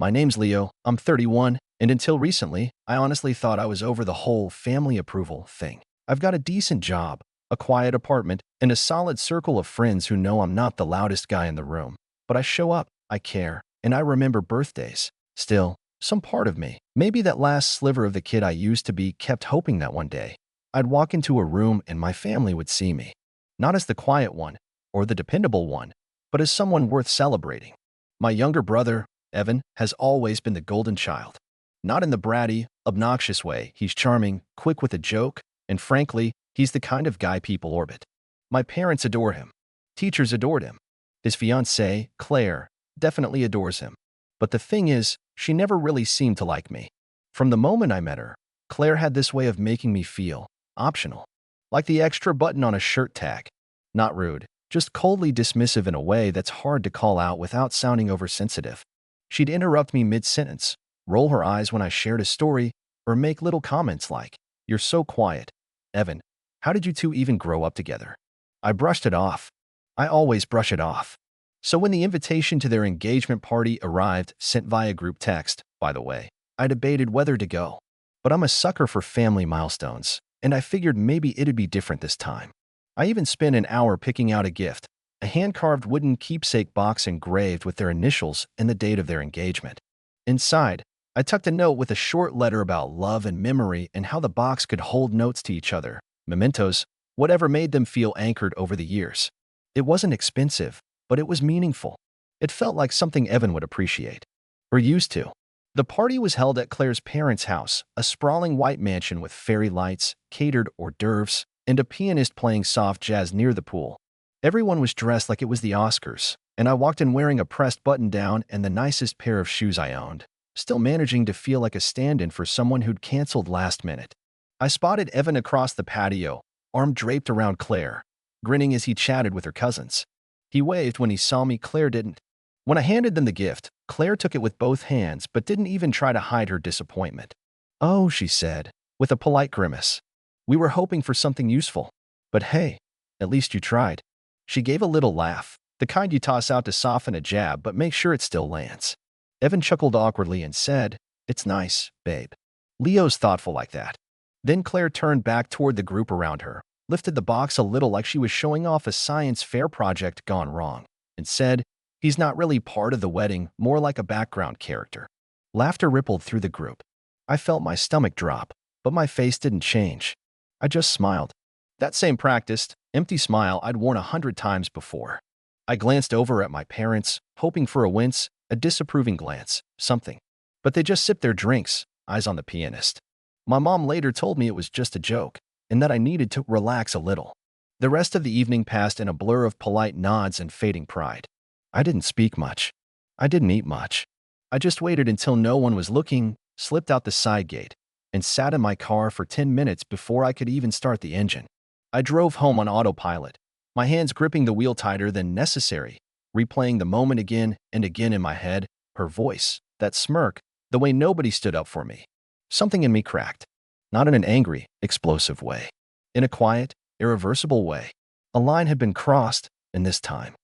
My name's Leo, I'm 31, and until recently, I honestly thought I was over the whole family approval thing. I've got a decent job, a quiet apartment, and a solid circle of friends who know I'm not the loudest guy in the room. But I show up, I care, and I remember birthdays. Still, some part of me, maybe that last sliver of the kid I used to be, kept hoping that one day I'd walk into a room and my family would see me. Not as the quiet one or the dependable one, but as someone worth celebrating. My younger brother, Evan, has always been the golden child. Not in the bratty, obnoxious way. He's charming, quick with a joke, and frankly, he's the kind of guy people orbit. My parents adore him. Teachers adored him. His fiancée, Claire, definitely adores him. But the thing is, she never really seemed to like me. From the moment I met her, Claire had this way of making me feel optional, like the extra button on a shirt tag. Not rude, just coldly dismissive in a way that's hard to call out without sounding oversensitive. She'd interrupt me mid-sentence, roll her eyes when I shared a story, or make little comments like, "You're so quiet. Evan, how did you two even grow up together?" I brushed it off. I always brush it off. So when the invitation to their engagement party arrived, sent via group text, by the way, I debated whether to go. But I'm a sucker for family milestones, and I figured maybe it'd be different this time. I even spent an hour picking out a gift, a hand-carved wooden keepsake box engraved with their initials and the date of their engagement. Inside, I tucked a note with a short letter about love and memory and how the box could hold notes to each other, mementos, whatever made them feel anchored over the years. It wasn't expensive, but it was meaningful. It felt like something Evan would appreciate. Or used to. The party was held at Claire's parents' house, a sprawling white mansion with fairy lights, catered hors d'oeuvres, and a pianist playing soft jazz near the pool. Everyone was dressed like it was the Oscars, and I walked in wearing a pressed button-down and the nicest pair of shoes I owned, still managing to feel like a stand-in for someone who'd canceled last minute. I spotted Evan across the patio, arm draped around Claire, grinning as he chatted with her cousins. He waved when he saw me. Claire didn't. When I handed them the gift, Claire took it with both hands but didn't even try to hide her disappointment. "Oh," she said, with a polite grimace. "We were hoping for something useful. But hey, at least you tried." She gave a little laugh, the kind you toss out to soften a jab but make sure it still lands. Evan chuckled awkwardly and said, "It's nice, babe. Leo's thoughtful like that." Then Claire turned back toward the group around her, lifted the box a little like she was showing off a science fair project gone wrong, and said, "He's not really part of the wedding, more like a background character." Laughter rippled through the group. I felt my stomach drop, but my face didn't change. I just smiled. That same practiced, empty smile I'd worn 100 times before. I glanced over at my parents, hoping for a wince, a disapproving glance, something. But they just sipped their drinks, eyes on the pianist. My mom later told me it was just a joke, and that I needed to relax a little. The rest of the evening passed in a blur of polite nods and fading pride. I didn't speak much. I didn't eat much. I just waited until no one was looking, slipped out the side gate, and sat in my car for 10 minutes before I could even start the engine. I drove home on autopilot, my hands gripping the wheel tighter than necessary, replaying the moment again and again in my head, her voice, that smirk, the way nobody stood up for me. Something in me cracked. Not in an angry, explosive way. In a quiet, irreversible way. A line had been crossed, and this time,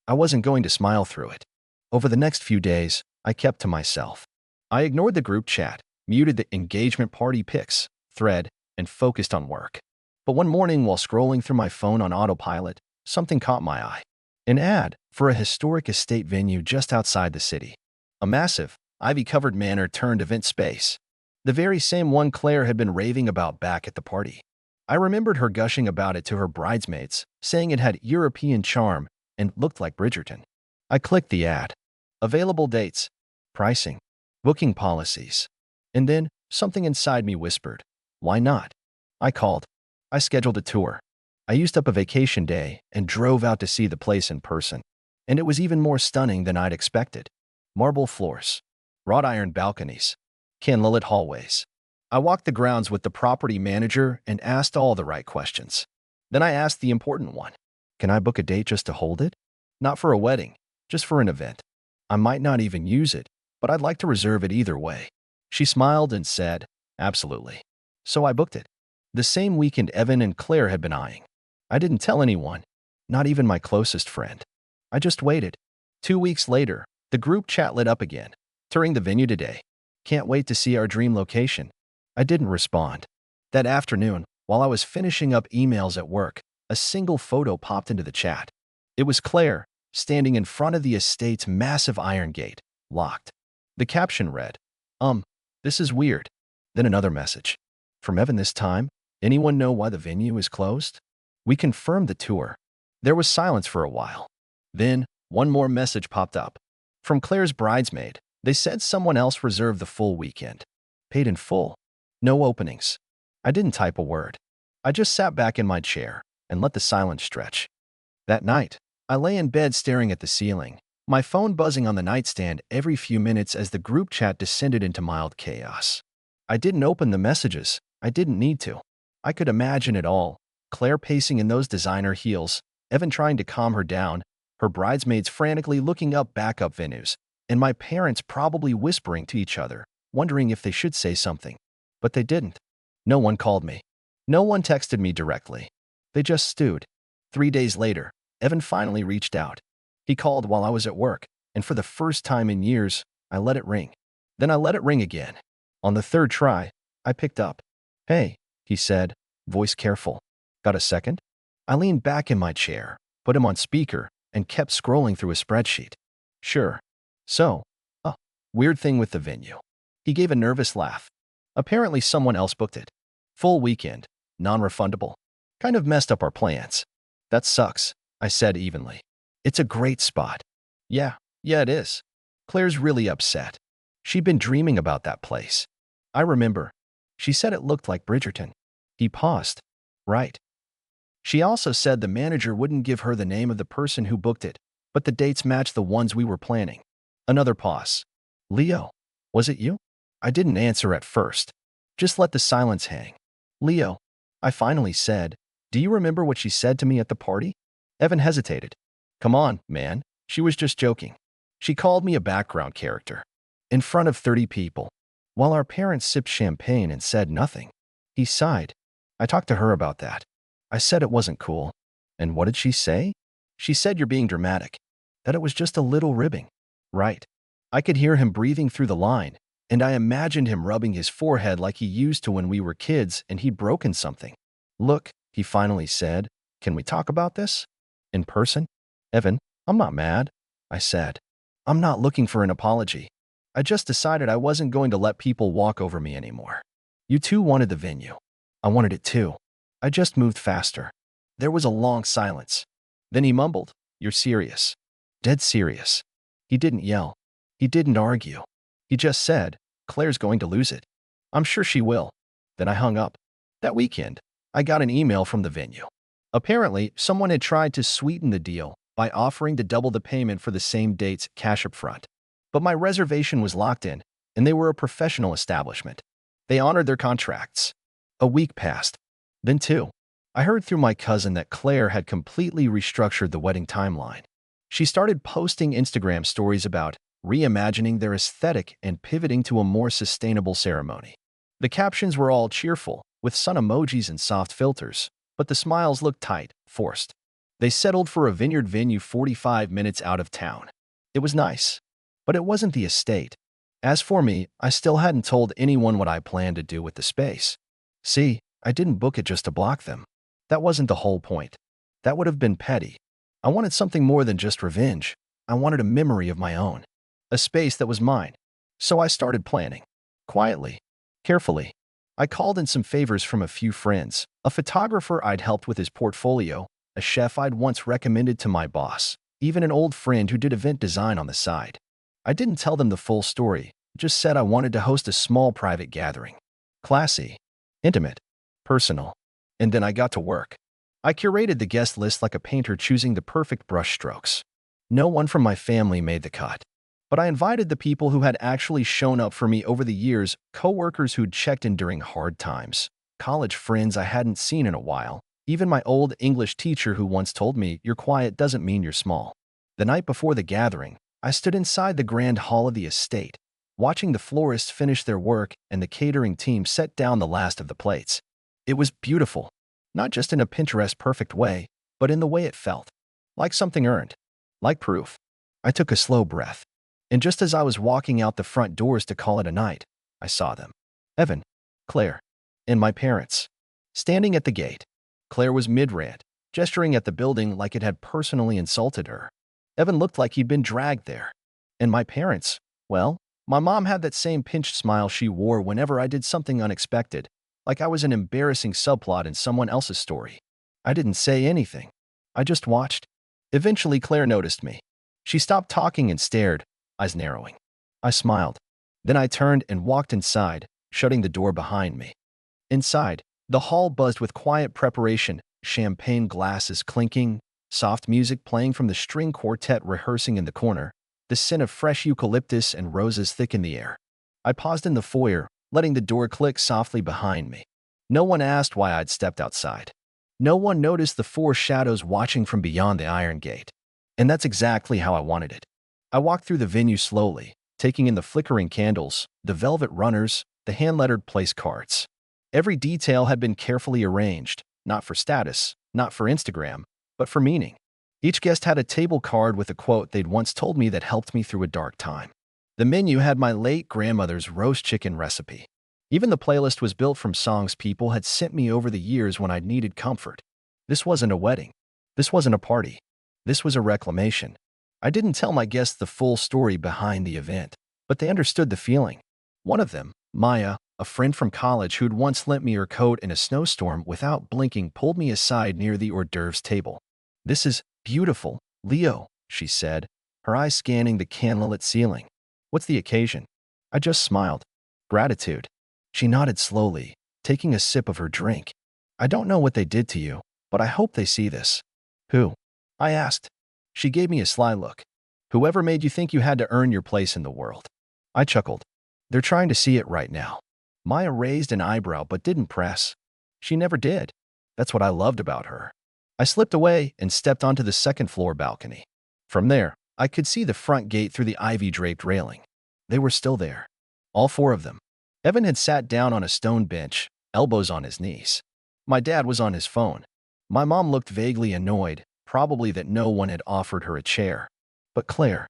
I wasn't going to smile through it. Over the next few days, I kept to myself. I ignored the group chat, muted the engagement party pics, thread, and focused on work. But one morning while scrolling through my phone on autopilot, something caught my eye. An ad for a historic estate venue just outside the city. A massive, ivy-covered manor turned event space. The very same one Claire had been raving about back at the party. I remembered her gushing about it to her bridesmaids, saying it had European charm and looked like Bridgerton. I clicked the ad. Available dates, pricing, booking policies. And then, something inside me whispered, "Why not?" I called. I scheduled a tour. I used up a vacation day and drove out to see the place in person. And it was even more stunning than I'd expected. Marble floors, wrought iron balconies, candlelit hallways. I walked the grounds with the property manager and asked all the right questions. Then I asked the important one. Can I book a date just to hold it? Not for a wedding, just for an event. I might not even use it, but I'd like to reserve it either way. She smiled and said, "Absolutely." So I booked it. The same weekend Evan and Claire had been eyeing. I didn't tell anyone, not even my closest friend. I just waited. 2 weeks later, the group chat lit up again. Touring the venue today. Can't wait to see our dream location. I didn't respond. That afternoon, while I was finishing up emails at work, a single photo popped into the chat. It was Claire, standing in front of the estate's massive iron gate, locked. The caption read, this is weird. Then another message. From Evan this time, anyone know why the venue is closed? We confirmed the tour. There was silence for a while. Then, one more message popped up. From Claire's bridesmaid, they said someone else reserved the full weekend. Paid in full. No openings. I didn't type a word. I just sat back in my chair and let the silence stretch. That night, I lay in bed staring at the ceiling, my phone buzzing on the nightstand every few minutes as the group chat descended into mild chaos. I didn't open the messages. I didn't need to. I could imagine it all. Claire pacing in those designer heels, Evan trying to calm her down, her bridesmaids frantically looking up backup venues, and my parents probably whispering to each other, wondering if they should say something. But they didn't. No one called me. No one texted me directly. They just stewed. 3 days later, Evan finally reached out. He called while I was at work, and for the first time in years, I let it ring. Then I let it ring again. On the third try, I picked up. Hey, he said, voice careful. Got a second? I leaned back in my chair, put him on speaker, and kept scrolling through a spreadsheet. Sure. So, weird thing with the venue. He gave a nervous laugh. Apparently someone else booked it. Full weekend, non-refundable. Kind of messed up our plans. That sucks, I said evenly. It's a great spot. Yeah, it is. Claire's really upset. She'd been dreaming about that place. I remember. She said it looked like Bridgerton. He paused. Right. She also said the manager wouldn't give her the name of the person who booked it, but the dates matched the ones we were planning. Another pause. Leo, was it you? I didn't answer at first. Just let the silence hang. Leo, I finally said, do you remember what she said to me at the party? Evan hesitated. Come on, man. She was just joking. She called me a background character. In front of 30 people. While our parents sipped champagne and said nothing. He sighed. I talked to her about that. I said it wasn't cool. And what did she say? She said you're being dramatic. That it was just a little ribbing. Right. I could hear him breathing through the line, and I imagined him rubbing his forehead like he used to when we were kids and he'd broken something. Look, he finally said, can we talk about this? In person? Evan, I'm not mad, I said. I'm not looking for an apology. I just decided I wasn't going to let people walk over me anymore. You two wanted the venue. I wanted it too. I just moved faster. There was a long silence. Then he mumbled, you're serious. Dead serious. He didn't yell. He didn't argue. He just said, Claire's going to lose it. I'm sure she will. Then I hung up. That weekend, I got an email from the venue. Apparently, someone had tried to sweeten the deal by offering to double the payment for the same dates cash up front. But my reservation was locked in, and they were a professional establishment. They honored their contracts. A week passed. Then two. I heard through my cousin that Claire had completely restructured the wedding timeline. She started posting Instagram stories about reimagining their aesthetic and pivoting to a more sustainable ceremony. The captions were all cheerful, with sun emojis and soft filters, but the smiles looked tight, forced. They settled for a vineyard venue 45 minutes out of town. It was nice, but it wasn't the estate. As for me, I still hadn't told anyone what I planned to do with the space. See, I didn't book it just to block them. That wasn't the whole point. That would have been petty. I wanted something more than just revenge. I wanted a memory of my own. A space that was mine. So I started planning. Quietly. Carefully. I called in some favors from a few friends, a photographer I'd helped with his portfolio, a chef I'd once recommended to my boss, even an old friend who did event design on the side. I didn't tell them the full story, just said I wanted to host a small private gathering. Classy. Intimate. Personal. And then I got to work. I curated the guest list like a painter choosing the perfect brushstrokes. No one from my family made the cut. But I invited the people who had actually shown up for me over the years, coworkers who'd checked in during hard times, college friends I hadn't seen in a while, even my old English teacher who once told me, "You're quiet doesn't mean you're small." The night before the gathering, I stood inside the grand hall of the estate, watching the florists finish their work and the catering team set down the last of the plates. It was beautiful, not just in a Pinterest perfect way, but in the way it felt. Like something earned. Like proof. I took a slow breath. And just as I was walking out the front doors to call it a night, I saw them. Evan, Claire, and my parents. Standing at the gate. Claire was mid-rant, gesturing at the building like it had personally insulted her. Evan looked like he'd been dragged there. And my parents, well, my mom had that same pinched smile she wore whenever I did something unexpected, like I was an embarrassing subplot in someone else's story. I didn't say anything. I just watched. Eventually, Claire noticed me. She stopped talking and stared, eyes narrowing. I smiled. Then I turned and walked inside, shutting the door behind me. Inside, the hall buzzed with quiet preparation, champagne glasses clinking, soft music playing from the string quartet rehearsing in the corner, the scent of fresh eucalyptus and roses thick in the air. I paused in the foyer, letting the door click softly behind me. No one asked why I'd stepped outside. No one noticed the four shadows watching from beyond the iron gate. And that's exactly how I wanted it. I walked through the venue slowly, taking in the flickering candles, the velvet runners, the hand-lettered place cards. Every detail had been carefully arranged, not for status, not for Instagram, but for meaning. Each guest had a table card with a quote they'd once told me that helped me through a dark time. The menu had my late grandmother's roast chicken recipe. Even the playlist was built from songs people had sent me over the years when I'd needed comfort. This wasn't a wedding. This wasn't a party. This was a reclamation. I didn't tell my guests the full story behind the event, but they understood the feeling. One of them, Maya, a friend from college who'd once lent me her coat in a snowstorm without blinking, pulled me aside near the hors d'oeuvres table. "This is beautiful, Leo," she said, her eyes scanning the candlelit ceiling. "What's the occasion?" I just smiled. "Gratitude." She nodded slowly, taking a sip of her drink. "I don't know what they did to you, but I hope they see this." "Who?" I asked. She gave me a sly look. "Whoever made you think you had to earn your place in the world." I chuckled. "They're trying to see it right now." Maya raised an eyebrow but didn't press. She never did. That's what I loved about her. I slipped away and stepped onto the second-floor balcony. From there, I could see the front gate through the ivy-draped railing. They were still there. All four of them. Evan had sat down on a stone bench, elbows on his knees. My dad was on his phone. My mom looked vaguely annoyed, probably that no one had offered her a chair. But Claire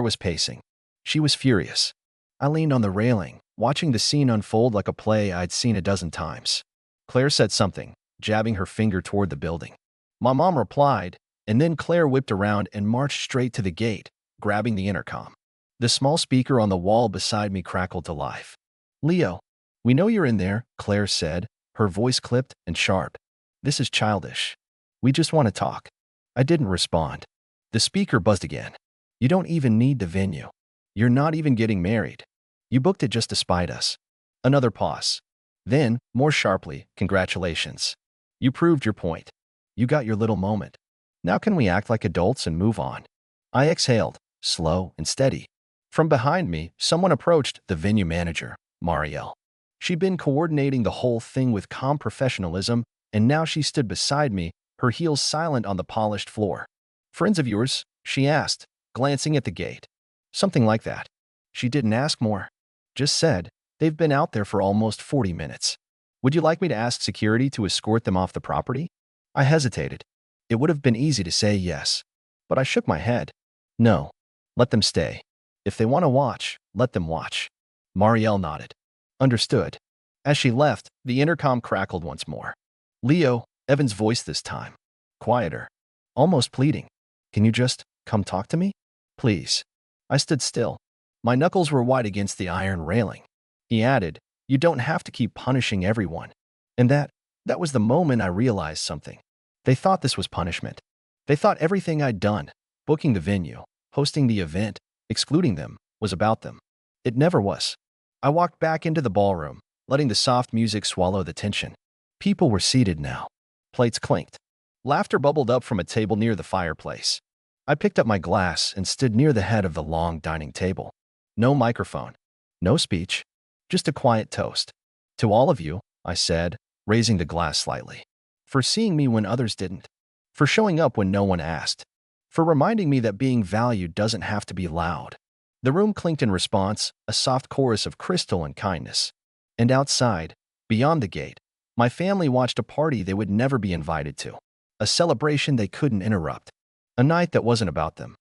was pacing. She was furious. I leaned on the railing, watching the scene unfold like a play I'd seen a dozen times. Claire said something, jabbing her finger toward the building. My mom replied, and then Claire whipped around and marched straight to the gate, grabbing the intercom. The small speaker on the wall beside me crackled to life. "Leo, we know you're in there," Claire said, her voice clipped and sharp. "This is childish. We just want to talk." I didn't respond. The speaker buzzed again. "You don't even need the venue. You're not even getting married. You booked it just to spite us." Another pause. Then, more sharply, "Congratulations. You proved your point. You got your little moment. Now can we act like adults and move on?" I exhaled, slow and steady. From behind me, someone approached, the venue manager, Marielle. She'd been coordinating the whole thing with calm professionalism, and now she stood beside me, her heels silent on the polished floor. "Friends of yours?" she asked, glancing at the gate. Something like that. She didn't ask more. Just said, "They've been out there for almost 40 minutes. Would you like me to ask security to escort them off the property?" I hesitated. It would have been easy to say yes, but I shook my head. "No. Let them stay. If they want to watch, let them watch." Marielle nodded. "Understood." As she left, the intercom crackled once more. "Leo," Evan's voice this time. Quieter. Almost pleading. "Can you just come talk to me? Please." I stood still. My knuckles were white against the iron railing. He added, "You don't have to keep punishing everyone." And that was the moment I realized something. They thought this was punishment. They thought everything I'd done, booking the venue, hosting the event, excluding them, was about them. It never was. I walked back into the ballroom, letting the soft music swallow the tension. People were seated now. Plates clinked. Laughter bubbled up from a table near the fireplace. I picked up my glass and stood near the head of the long dining table. No microphone. No speech. Just a quiet toast. "To all of you," I said, raising the glass slightly. "For seeing me when others didn't. For showing up when no one asked. For reminding me that being valued doesn't have to be loud." The room clinked in response, a soft chorus of crystal and kindness. And outside, beyond the gate, my family watched a party they would never be invited to. A celebration they couldn't interrupt. A night that wasn't about them.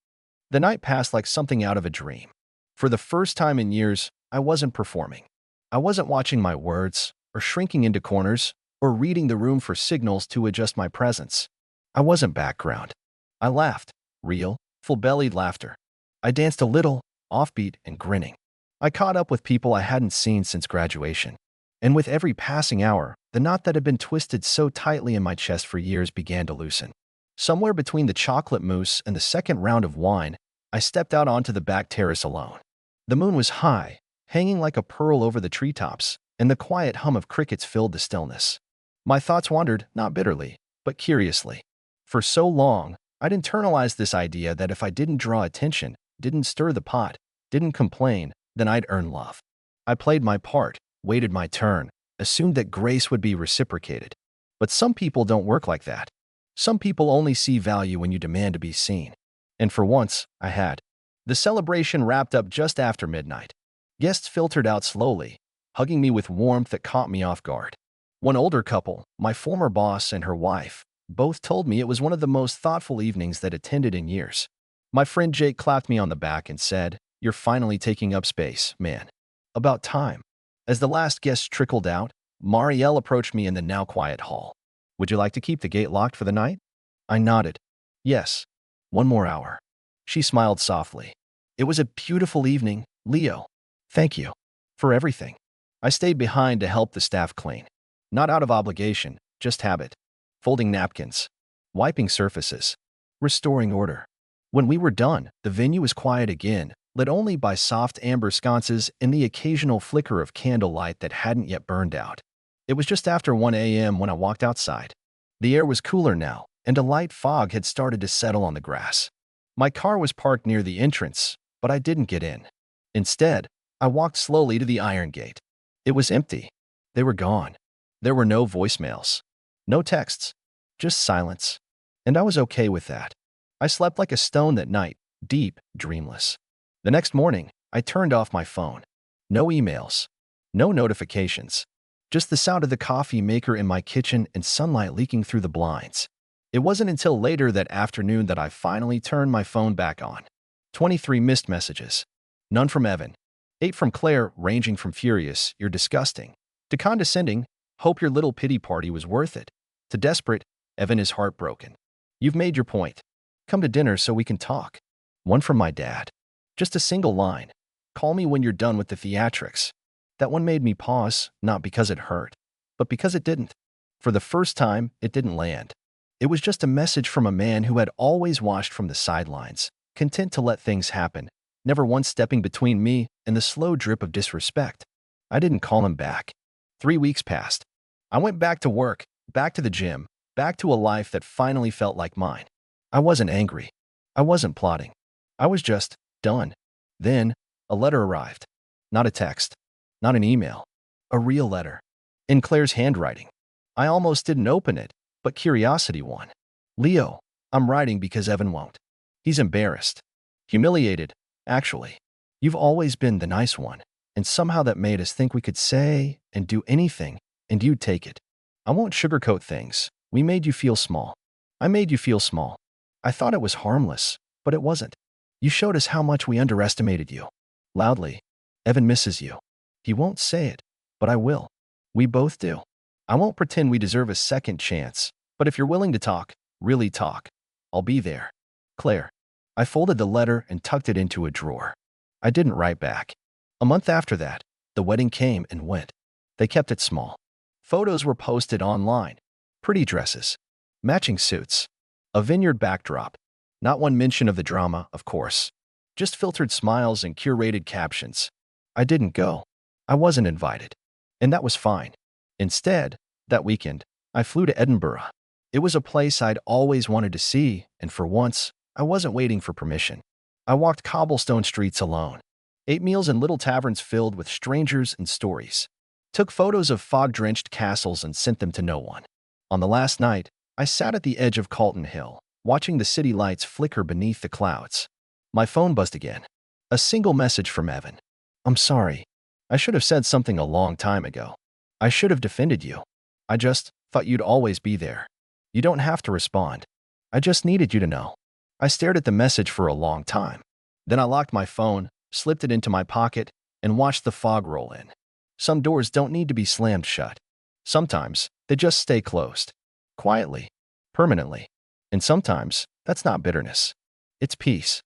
The night passed like something out of a dream. For the first time in years, I wasn't performing. I wasn't watching my words, or shrinking into corners, or reading the room for signals to adjust my presence. I wasn't background. I laughed, real, full-bellied laughter. I danced a little, offbeat and grinning. I caught up with people I hadn't seen since graduation. And with every passing hour, the knot that had been twisted so tightly in my chest for years began to loosen. Somewhere between the chocolate mousse and the second round of wine, I stepped out onto the back terrace alone. The moon was high, hanging like a pearl over the treetops, and the quiet hum of crickets filled the stillness. My thoughts wandered, not bitterly, but curiously. For so long, I'd internalized this idea that if I didn't draw attention, didn't stir the pot, didn't complain, then I'd earn love. I played my part, waited my turn, assumed that grace would be reciprocated. But some people don't work like that. Some people only see value when you demand to be seen. And for once, I had. The celebration wrapped up just after midnight. Guests filtered out slowly, hugging me with warmth that caught me off guard. One older couple, my former boss and her wife, both told me it was one of the most thoughtful evenings they'd attended in years. My friend Jake clapped me on the back and said, "You're finally taking up space, man. About time." As the last guest trickled out, Marielle approached me in the now quiet hall. "Would you like to keep the gate locked for the night?" I nodded. "Yes. One more hour." She smiled softly. "It was a beautiful evening, Leo. Thank you for everything." I stayed behind to help the staff clean. Not out of obligation, just habit. Folding napkins, wiping surfaces, restoring order. When we were done, the venue was quiet again, lit only by soft amber sconces and the occasional flicker of candlelight that hadn't yet burned out. It was just after 1 a.m. when I walked outside. The air was cooler now, and a light fog had started to settle on the grass. My car was parked near the entrance, but I didn't get in. Instead, I walked slowly to the iron gate. It was empty. They were gone. There were no voicemails, no texts, just silence. And I was okay with that. I slept like a stone that night, deep, dreamless. The next morning, I turned off my phone. No emails, no notifications, just the sound of the coffee maker in my kitchen and sunlight leaking through the blinds. It wasn't until later that afternoon that I finally turned my phone back on. 23 missed messages. None from Evan. 8 from Claire, ranging from furious, "You're disgusting," to condescending, "Hope your little pity party was worth it," to desperate, "Evan is heartbroken. You've made your point. Come to dinner so we can talk." 1 from my dad. Just a single line. "Call me when you're done with the theatrics." That one made me pause, not because it hurt, but because it didn't. For the first time, it didn't land. It was just a message from a man who had always watched from the sidelines, content to let things happen, never once stepping between me and the slow drip of disrespect. I didn't call him back. 3 weeks passed. I went back to work, back to the gym, back to a life that finally felt like mine. I wasn't angry. I wasn't plotting. I was just done. Then, a letter arrived. Not a text. Not an email. A real letter. In Claire's handwriting. I almost didn't open it, but curiosity won. "Leo, I'm writing because Evan won't. He's embarrassed. Humiliated, actually. You've always been the nice one, and somehow that made us think we could say and do anything, and you'd take it. I won't sugarcoat things. We made you feel small. I made you feel small. I thought it was harmless, but it wasn't. You showed us how much we underestimated you. Loudly. Evan misses you. He won't say it, but I will. We both do. I won't pretend we deserve a second chance, but if you're willing to talk, really talk, I'll be there. Claire." I folded the letter and tucked it into a drawer. I didn't write back. A month after that, the wedding came and went. They kept it small. Photos were posted online. Pretty dresses. Matching suits. A vineyard backdrop. Not one mention of the drama, of course. Just filtered smiles and curated captions. I didn't go. I wasn't invited. And that was fine. Instead, that weekend, I flew to Edinburgh. It was a place I'd always wanted to see, and for once, I wasn't waiting for permission. I walked cobblestone streets alone. Ate meals in little taverns filled with strangers and stories. Took photos of fog-drenched castles and sent them to no one. On the last night, I sat at the edge of Calton Hill, watching the city lights flicker beneath the clouds. My phone buzzed again. A single message from Evan. "I'm sorry. I should have said something a long time ago. I should have defended you. I just thought you'd always be there. You don't have to respond. I just needed you to know." I stared at the message for a long time. Then I locked my phone, slipped it into my pocket, and watched the fog roll in. Some doors don't need to be slammed shut. Sometimes they just stay closed. Quietly. Permanently. And sometimes that's not bitterness. It's peace.